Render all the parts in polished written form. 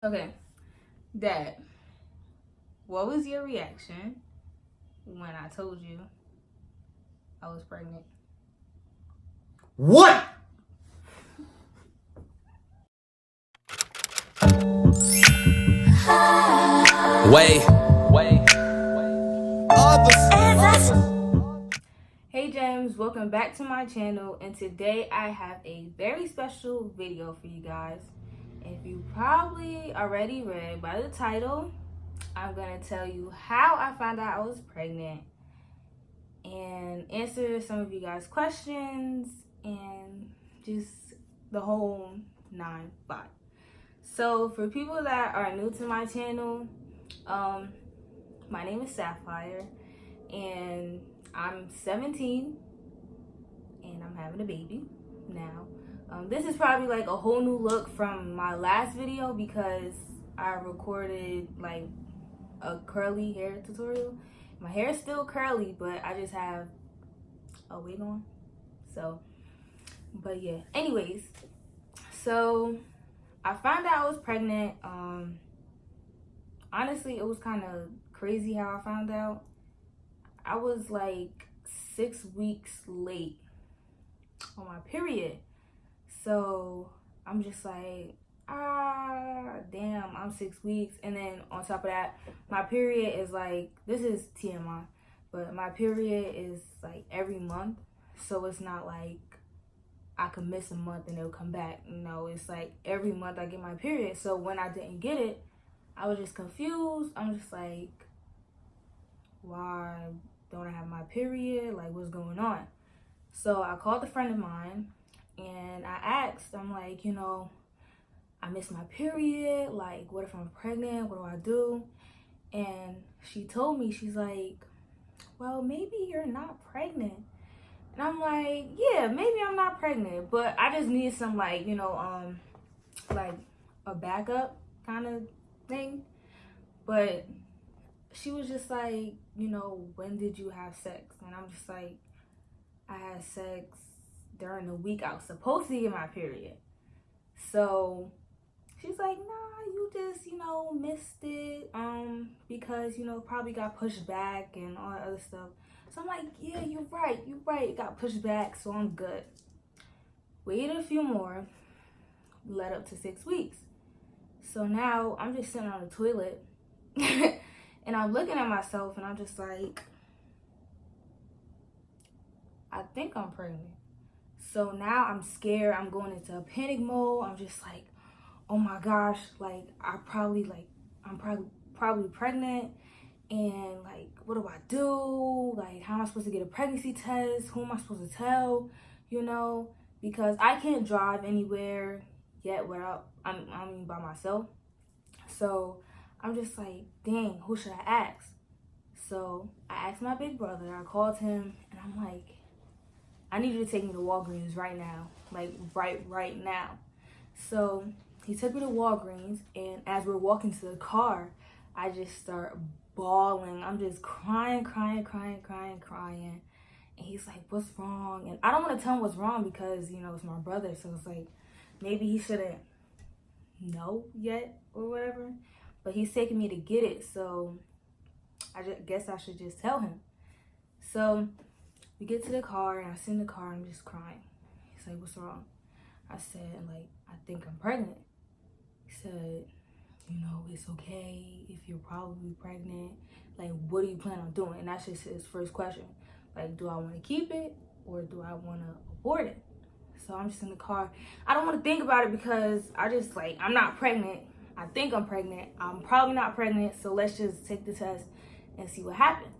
Okay, Dad, what was your reaction when I told you I was pregnant? What? Wait. Hey James, welcome back to my channel, and today I have a very special video for you guys. If you probably already read by the title, I'm gonna tell you how I found out I was pregnant and answer some of you guys' questions and just the whole 9-5. So for people that are new to my channel, my name is Sapphire and I'm 17 and I'm having a baby now. This is probably like a whole new look from my last video because I recorded like a curly hair tutorial. My hair is still curly, but I just have a wig on. So, but yeah. Anyways, so I found out I was pregnant. Honestly, it was kind of crazy how I found out. I was like 6 weeks late on my period. So I'm just like, damn, I'm 6 weeks. And then on top of that, my period is like, this is TMI, but my period is like every month. So it's not like I could miss a month and it'll come back. No, it's like every month I get my period. So when I didn't get it, I was just confused. I'm just like, why don't I have my period? Like, what's going on? So I called a friend of mine and I asked, I'm like, I missed my period. Like, what if I'm pregnant? What do I do? And she told me, she's like, well, maybe you're not pregnant. And I'm like, yeah, maybe I'm not pregnant, but I just need some like a backup kind of thing. But she was just like, when did you have sex? And I'm just like, I had sex during the week I was supposed to get my period. So she's like, nah, you just, missed it, because, probably got pushed back and all that other stuff. So I'm like, yeah, you're right, it got pushed back, so I'm good. Waited a few more, led up to 6 weeks. So now I'm just sitting on the toilet and I'm looking at myself and I'm just like, I think I'm pregnant. So now I'm scared. I'm going into a panic mode. I'm just like, oh my gosh, like I'm probably pregnant, and like what do I do? Like, how am I supposed to get a pregnancy test? Who am I supposed to tell? Because I can't drive anywhere yet without by myself. So I'm just like, dang, who should I ask? So I asked my big brother. I called him and I'm like, I need you to take me to Walgreens right now. Like right now. So he took me to Walgreens, and as we're walking to the car, I just start bawling. I'm just crying. And he's like, what's wrong? And I don't want to tell him what's wrong because, it's my brother. So it's like, maybe he shouldn't know yet or whatever. But he's taking me to get it. So I guess I should just tell him. So we get to the car and I sit in the car and I'm just crying. He's like, what's wrong? I said, like, I think I'm pregnant. He said, it's okay if you're probably pregnant. Like, what do you plan on doing? And that's just his first question. Like, do I want to keep it or do I want to abort it? So I'm just in the car. I don't want to think about it because I'm not pregnant. I think I'm pregnant. I'm probably not pregnant. So let's just take the test and see what happens.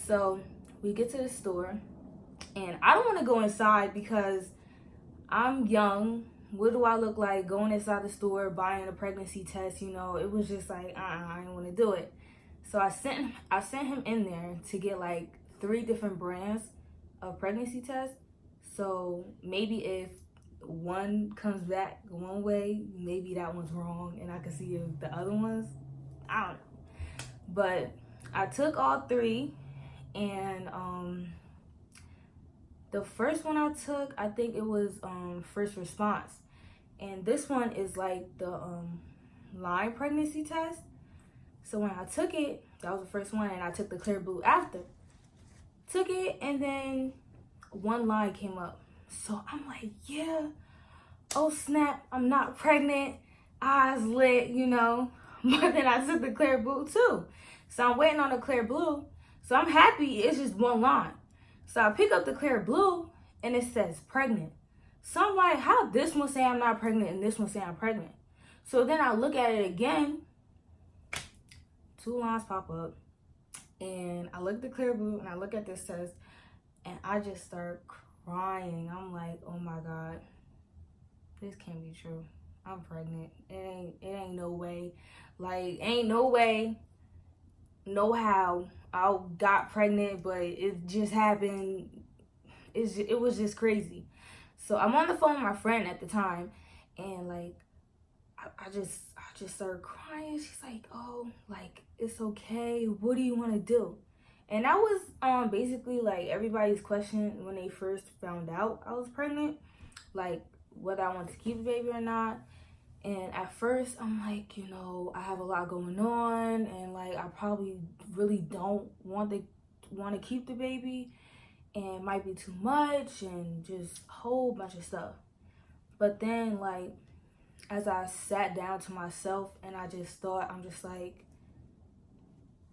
So we get to the store and I don't want to go inside because I'm young. What do I look like going inside the store buying a pregnancy test? It was just like, I didn't want to do it. So I sent him in there to get like 3 different brands of pregnancy tests. So maybe if one comes back one way, maybe that one's wrong and I can see if the other ones, I don't know. But I took all 3, and the first one I took, I think it was first response. And this one is like the line pregnancy test. So when I took it, that was the first one, and I took the clear blue after. Took it, and then one line came up. So I'm like, yeah, oh snap, I'm not pregnant. Eyes lit, you know. But then I took the clear blue too. So I'm waiting on the clear blue. So I'm happy it's just one line. So I pick up the clear blue, and it says pregnant. So I'm like, how this one say I'm not pregnant and this one say I'm pregnant? So then I look at it again. 2 lines pop up. And I look at the clear blue, and I look at this test, and I just start crying. I'm like, oh my God, this can't be true. I'm pregnant. It ain't no way. Like, ain't no way, no how I got pregnant, but it just happened. It was just crazy. So I'm on the phone with my friend at the time, and like, I just started crying. She's like, oh, like, it's okay. What do you want to do? And that was basically like everybody's question when they first found out I was pregnant, like whether I wanted to keep the baby or not. And at first I'm like, you know, I have a lot going on, and like I probably really don't want to keep the baby, and it might be too much, and just a whole bunch of stuff. But then, like, as I sat down to myself and I just thought, I'm just like,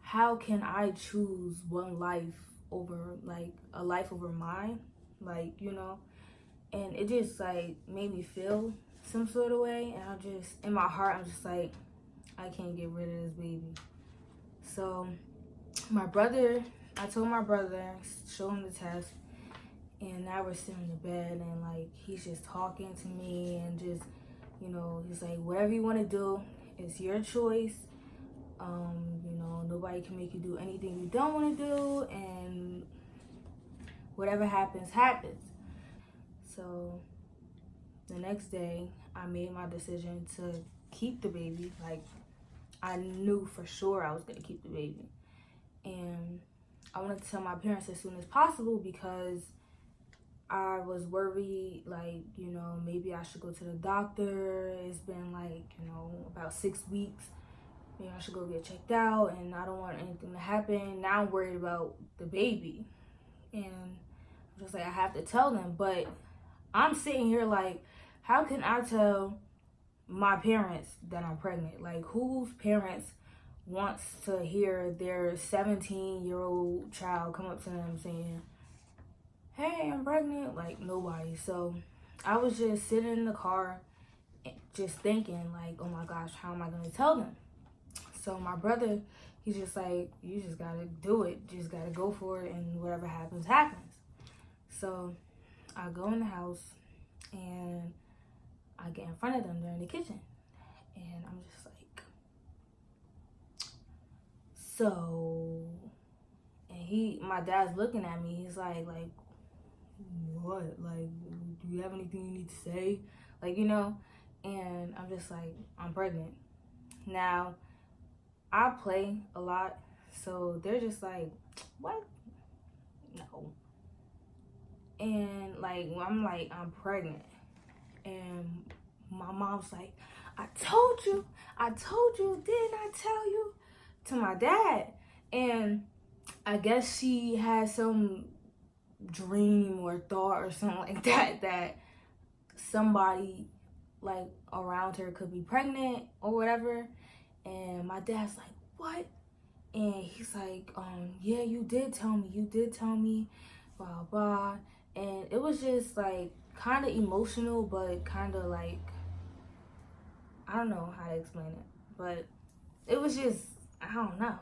how can I choose one life over, like, a life over mine? Like, you know? And it just, like, made me feel some sort of way. And I just, in my heart, I'm just like, I can't get rid of this baby. So I told my brother, show him the test. And now we're sitting in the bed, and like, he's just talking to me, and just, you know, he's like, whatever you want to do, it's your choice. You know, nobody can make you do anything you don't want to do, and whatever happens, happens. So the next day, I made my decision to keep the baby. Like, I knew for sure I was going to keep the baby. And I wanted to tell my parents as soon as possible, because I was worried, like, you know, maybe I should go to the doctor. It's been like, you know, about 6 weeks. Maybe I should go get checked out, and I don't want anything to happen. Now I'm worried about the baby. And I'm just like, I have to tell them. But I'm sitting here like, how can I tell my parents that I'm pregnant? Like, whose parents wants to hear their 17-year-old child come up to them saying, hey, I'm pregnant? Like, nobody. So I was just sitting in the car just thinking, like, oh my gosh, how am I going to tell them? So my brother, he's just like, you just got to do it. Just got to go for it, and whatever happens, happens. So I go in the house, and I get in front of them. They're in the kitchen. And I'm just like, so, and my dad's looking at me. He's like, what? Like, do you have anything you need to say? Like, you know? And I'm just like, I'm pregnant. Now, I play a lot, so they're just like, what? No. And like, I'm like, I'm pregnant. And my mom's like, I told you, didn't I tell you? To my dad. And I guess she had some dream or thought or something like that somebody like around her could be pregnant or whatever. And my dad's like, what? And he's like, yeah, you did tell me, blah blah. And it was just like kind of emotional, but kind of like, I don't know how to explain it, but it was just, I don't know.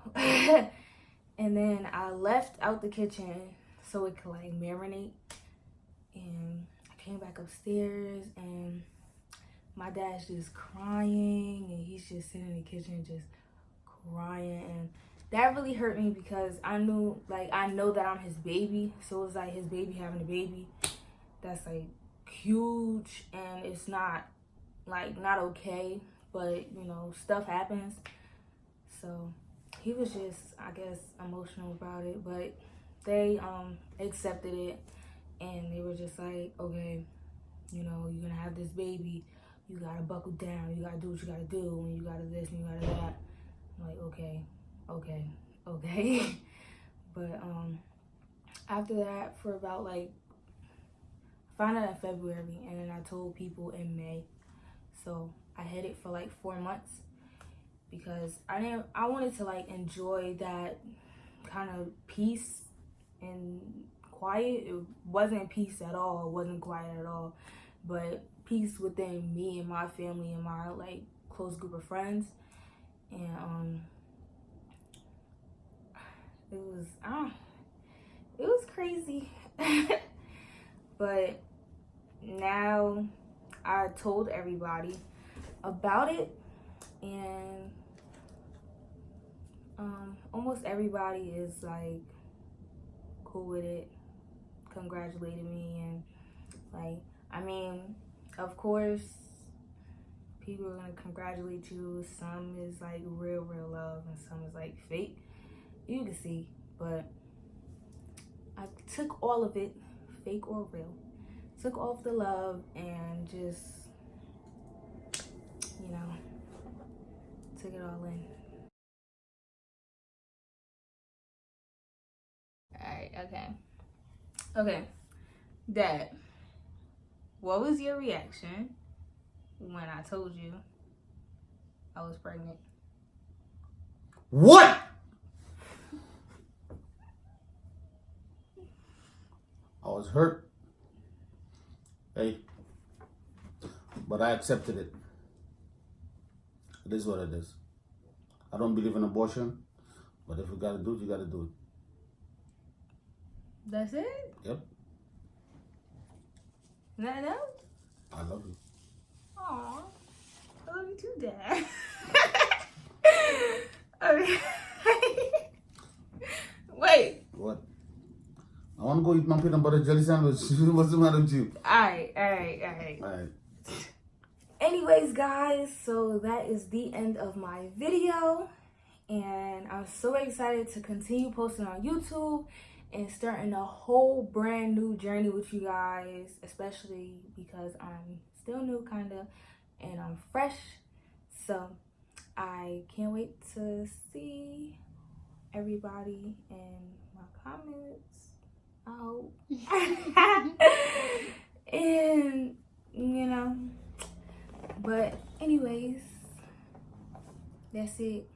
And then I left out the kitchen so it could like marinate. And I came back upstairs, and my dad's just crying, and he's just sitting in the kitchen just crying. And that really hurt me, because I know that I'm his baby. So it's like his baby having a baby. That's like huge, and it's not okay, but you know, stuff happens. So he was just, I guess, emotional about it, but they accepted it, and they were just like, okay, you know, you're gonna have this baby, you gotta buckle down, you gotta do what you gotta do, and you gotta this and you gotta that. I'm like, okay. But after that, for about like, I found out in February, and then I told people in May. So I hid it for like 4 months because I wanted to like enjoy that kind of peace and quiet. It wasn't peace at all. It wasn't quiet at all, but peace within me and my family and my like close group of friends. And it was crazy. But now I told everybody about it, and almost everybody is like cool with it, congratulated me, and like, I mean, of course people are gonna congratulate you. Some is like real love and some is like fake, you can see. But I took all of it, fake or real, took off the love and just, you know, took it all in. Alright, okay, Dad, what was your reaction when I told you I was pregnant? What? I was hurt. Hey, but I accepted it. It is what it is. I don't believe in abortion, but if you gotta do it, you gotta do it. That's it? Yep. Nothing else? I love you. Aw, I love you too, Dad. Okay. Wait. What? I want to go eat my peanut butter jelly sandwich. What's the matter with you? Alright. Alright. Anyways, guys, so that is the end of my video. And I'm so excited to continue posting on YouTube and starting a whole brand new journey with you guys, especially because I'm still new kind of and I'm fresh. So I can't wait to see everybody in my comments, I hope. And you know, but anyways, that's it.